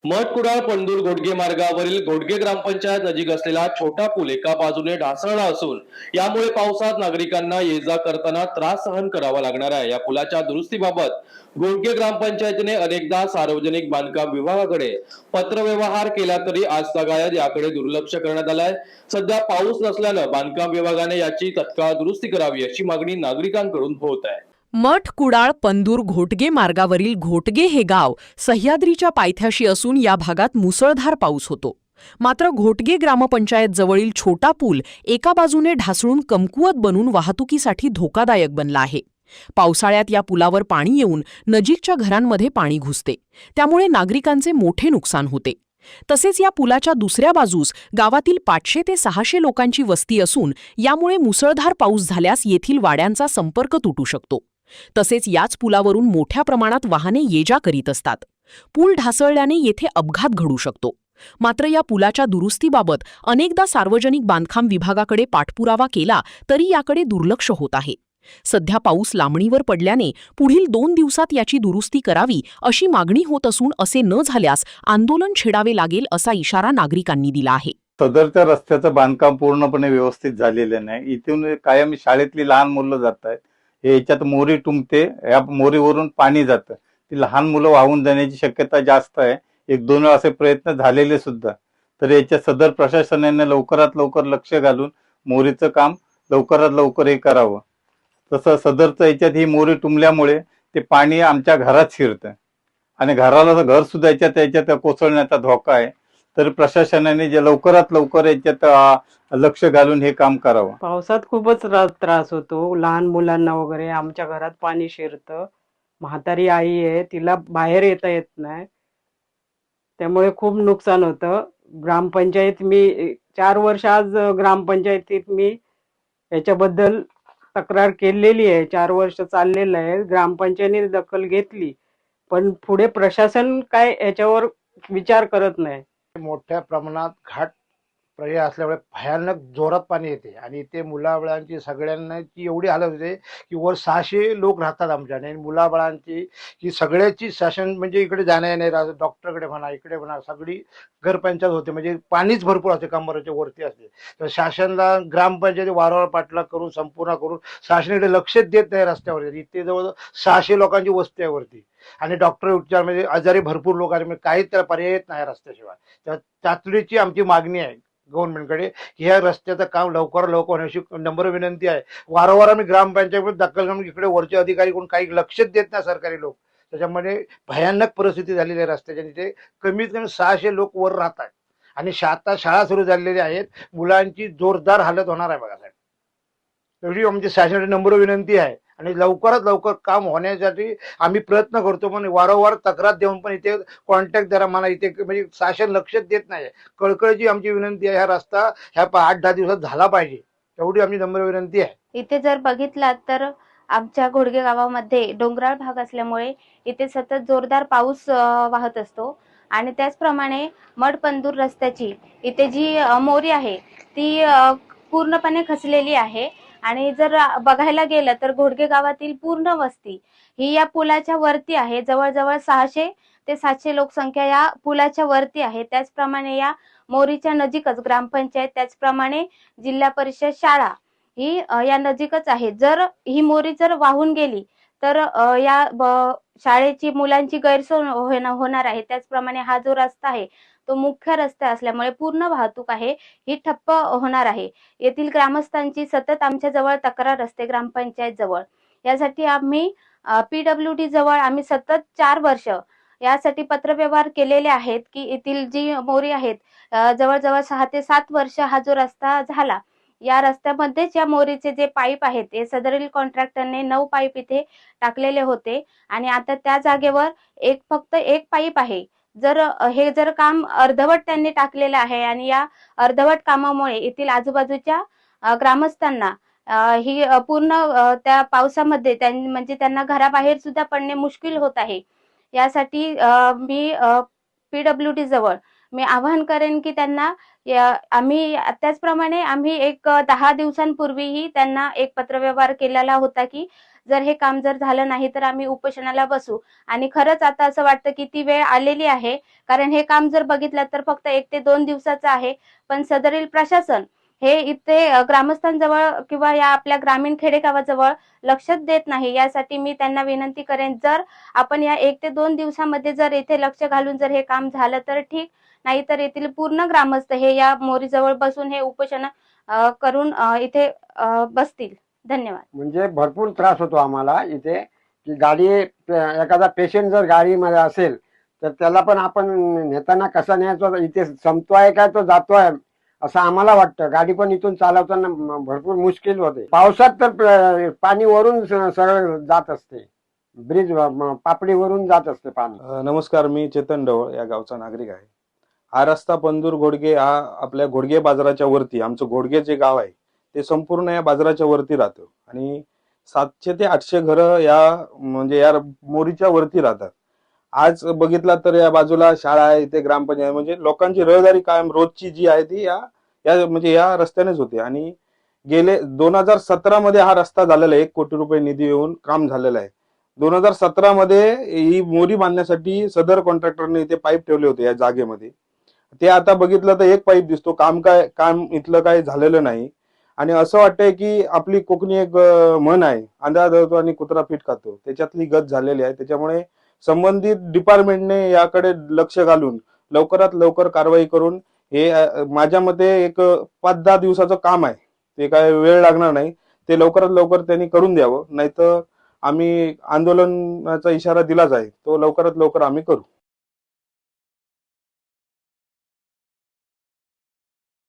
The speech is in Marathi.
मठकुडाळ पणदूर घोडगे मार्गावरील घोडगे ग्रामपंचायत नजीक असलेला छोटा पूल एका बाजूने ढासळला असून यामुळे पावसात नागरिकांना ये जा करताना त्रास सहन करावा लागणार आहे। या पुलाच्या दुरुस्तीबाबत घोडगे ग्रामपंचायतीने अनेकदा सार्वजनिक बांधकाम विभागाकडे पत्रव्यवहार केला तरी आजतागायत याकडे दुर्लक्ष करण्यात आलंय। सध्या पाऊस नसल्यानं बांधकाम विभागाने याची तत्काळ दुरुस्ती करावी अशी मागणी नागरिकांकडून होत आहे। मठ कुडाळ पंदूर घोटगे मार्गावरील घोटगे हे गाव सह्याद्रीच्या पायथ्याशी असून या भागात मुसळधार पाऊस होतो। मात्र घोटगे ग्रामपंचायत जवळील छोटा पूल एका बाजूने ढासळून कमकुवत बनून वाहतुकीसाठी धोकादायक बनला आहे। पावसाळ्यात या पुलावर पाणी येऊन नजीकच्या घरांमध्ये पाणी घुसते, त्यामुळे नागरिकांचे मोठे नुकसान होते। तसेच या पुलाच्या दुसऱ्या बाजूस गावातील 500 ते 600 लोकांची वस्ती असून यामुळे मुसळधार पाऊस झाल्यास येथील वाड्यांचा संपर्क तुटू शकतो। तसेच याच पुलावरून मोठ्या प्रमाणात वाहने ये-जा करीत असतात। पूल ढासळल्याने येथे अपघात घडू शकतो। मात्र या पुलाच्या दुरुस्तीबाबत अनेकदा सार्वजनिक बांधकाम विभागाकडे पाठपुरावा केला तरी याकडे दुर्लक्ष होत आहे। सध्या पाऊस लांबणीवर पडल्याने पुढील 2 दिवसात याची दुरुस्ती करावी अशी मागणी होत असून असे न झाल्यास आंदोलन छेडावे लागेल असा इशारा नागरिकांनी दिला आहे। सदरच्या रस्त्याचं बांधकाम पूर्णपणे व्यवस्थित झालेलं नाही। इथून कायम शाळेतली लहान मुलं जात आहेत, याच्यात मोरी तुंबते, या मोरीवरून पाणी जातं, ती लहान मुलं वाहून जाण्याची शक्यता जास्त आहे। 1-2 वेळा असे प्रयत्न झालेले सुद्धा, तर याच्या सदर प्रशासनाने लवकरात लवकर लक्ष घालून मोरीचं काम लवकरात लवकर हे करावं। तसं सदरचं याच्यात ही मोरी तुंबल्यामुळे ते पाणी आमच्या घरात शिरतं आणि घराला घर सुद्धा याच्यात कोसळण्याचा धोका आहे। तर प्रशासनाने जे लवकरात लवकर याच्यात लक्ष घालून हे काम करावं। पावसात खूपच त्रास होतो, लहान मुलांना वगैरे। आमच्या घरात पाणी शिरतं, म्हातारी आई आहे, तिला बाहेर येता येत नाही, त्यामुळे खूप नुकसान होतं। ग्रामपंचायत मी 4 वर्ष आज ग्रामपंचायतीत मी याच्याबद्दल तक्रार केलेली आहे, 4 वर्ष चाललेलं आहे। ग्रामपंचायतीने दखल घेतली, पण पुढे प्रशासन काय याच्यावर विचार करत नाही। मोठ्या प्रमाणात घाट पर्याय असल्यामुळे भयानक जोरात पाणी येते आणि इथे मुलाबाळांची सगळ्यांची एवढी हालत होते की वर 600 लोक राहतात आमच्या, आणि मुलाबाळांची ही सगळ्याची शासन म्हणजे इकडे जाण्या नाही, डॉक्टरकडे म्हणा, इकडे म्हणा, सगळी घरपंचायत होते, म्हणजे पाणीच भरपूर असते, कमरेच्या वरती असते। तर शासनाला ग्रामपंचायती वारंवार पाठलाग करून संपूर्ण करून शासनाकडे लक्षच देत नाही रस्त्यावर। इथे जवळ 600 लोकांची वस्ती आहे वरती, आणि डॉक्टर उपचार म्हणजे आजारी भरपूर लोक आहेत, म्हणजे काहीच त्याला पर्याय येत नाही रस्त्याशिवाय। तर तातडीची आमची मागणी आहे गव्हर्नमेंटकडे की ह्या रस्त्याचं काम लवकर होण्याची नम्र विनंती आहे। वारंवार आम्ही ग्रामपंचायत दखल घेऊन इकडे वरचे अधिकारी कोण काही लक्षच देत नाही, सरकारी लोक। त्याच्यामुळे भयानक परिस्थिती झालेली आहे रस्त्याच्या। तिथे कमीत कमी 600 लोक वर राहतात आणि आता शाळा सुरू झालेल्या आहेत, मुलांची जोरदार हालत होणार आहे बघा साहेब। एवढी आमची शासनाची नम्र विनंती आहे, आणि लवकरात लवकर काम होण्यासाठी आम्ही प्रयत्न करतो, पण वारंवार तक्रार देऊन पण इथे कॉन्टॅक्ट म्हणा, इथे म्हणजे शासन लक्षच देत नाही। कळकळीची आमची विनंती आहे, हा रस्ता ह्या 8-10 दिवसात झाला पाहिजे, एवढी आमची नम्र विनंती आहे। इथे जर बघितलात तर आमच्या घोडगे गावामध्ये डोंगराळ भाग असल्यामुळे इथे सतत जोरदार पाऊस वाहत असतो, आणि त्याचप्रमाणे मठ-पंदूर रस्त्याची इथे जी मोरी आहे ती पूर्णपणे खचलेली आहे। आणि जर बघायला गेलं तर घोडगे गावातील पूर्ण वस्ती ही या पुलाच्या वरती आहे। जवळजवळ 600 ते 700 लोकसंख्या या पुलाच्या वरती आहे। त्याचप्रमाणे या मोरीच्या नजीकच ग्रामपंचायत, त्याचप्रमाणे जिल्हा परिषद शाळा ही या नजीकच आहे। जर ही मोरी जर वाहून गेली तर या शाळेची मुलांची गैरसोय होणार आहे। त्याचप्रमाणे हा जो रस्ता आहे तो मुख्य रस्ता असल्यामुळे पूर्ण वाहतूक आहे ही ठप्प होणार आहे। येथील ग्रामस्थांची सतत आमच्या जवळ तक्रार असते ग्रामपंचायत जवळ। यासाठी आम्ही PWD जवळ आम्ही सतत 4 वर्ष यासाठी पत्रव्यवहार केलेले आहेत की येथील जी मोरी आहेत, जवळजवळ 6 ते 7 वर्ष हा जो रस्ता झाला, या रस्त्यामध्येच या मोरीचे जे पाईप आहेत हे सदरील कॉन्ट्रॅक्टरने 9 पाईप इथे टाकलेले होते, आणि आता त्या जागेवर फक्त एक पाईप आहे। हे जर काम अर्धवट त्यांनी टाकलेलं आहे, आणि या अर्धवट कामामुळे येथील आजूबाजूच्या ग्रामस्थांना ही पूर्ण त्या पावसामध्ये म्हणजे त्यांना घराबाहेर सुद्धा पडणे मुश्किल होत आहे। यासाठी मी PWD जवळ मी आवाहन करेन की त्यांना आम्ही त्याचप्रमाणे आम्ही 10 दिवसांपूर्वीही त्यांना एक पत्रव्यवहार केलेला होता की जर हे काम जर झालं नाही तर आम्ही उपोषणाला बसू. आणि खरंच आता असं वाटतं की ती वेळ आलेली आहे, कारण हे काम जर बघितलं तर फक्त 1 ते 2 दिवसाचं आहे, पण सदरील प्रशासन हे इथे ग्रामस्थांजवळ किंवा या आपल्या ग्रामीण खेडेगावाजवळ लक्षच देत नाही. यासाठी मी त्यांना विनंती करेन, जर आपण या 1 ते 2 दिवसामध्ये जर इथे लक्ष घालून जर हे काम झालं तर ठीक, नाहीतर येथील पूर्ण ग्रामस्थ हे या मोरीजवळ बसून हे उपोषण करून इथे बसतील. धन्यवाद. म्हणजे भरपूर त्रास होतो आम्हाला इथे, की गाडी एखादा पेशंट जर गाडीमध्ये असेल तर त्याला पण आपण नेताना कसा न्यायचा, इथे संपतोय काय तो जातोय असं आम्हाला वाटतं. गाडी पण इथून चालवताना भरपूर मुश्किल होते. पावसात तर पाणी वरून सरळ जात असते, ब्रिज पापडीवरून जात असते पाणी. नमस्कार, मी चेतन ढवळ या गावचा नागरिक आहे. हा रस्ता पंदूर घोडगे हा आपल्या घोडगे बाजाराच्या वरती, आमचं घोडगे जे गाव आहे ते संपूर्ण या बाजाराच्या वरती राहतं आणि 700 ते 800 घरं या म्हणजे या मोरीच्या वरती राहतात. आज बघितला तर या बाजूला शाळा आहे, इथे ग्रामपंचायत, म्हणजे लोकांची रहदारी कायम रोजची जी आहे ती या म्हणजे या रस्त्यानेच होते. आणि गेले 2017 मध्ये हा रस्ता झालेला आहे, 1 कोटी रुपये निधी येऊन काम झालेलं आहे. 2017 मध्ये ही मोरी बांधण्यासाठी सदर कॉन्ट्रॅक्टरने इथे पाईप ठेवले होते या जागेमध्ये. ते आता बघितलं तर एक पाईप दिसतो, काम इथलं काही झालेलं नाही. आणि असं वाटतंय की आपली कोकणी एक म्हण आहे, आंधळा धरतो आणि कुत्रा पीठ खातो, त्याच्यातली गत झालेली आहे. त्याच्यामुळे संबंधित डिपार्टमेंटने याकडे लक्ष घालून लवकरात लवकर कारवाई करून हे माझ्या मते एक 5-10 दिवसाचं काम आहे, ते काय वेळ लागणार नाही, ते लवकरात लवकर त्यांनी करून द्यावं. नाहीतर आम्ही आंदोलनाचा इशारा दिलाच आहे, तो लवकरात लवकर आम्ही करू.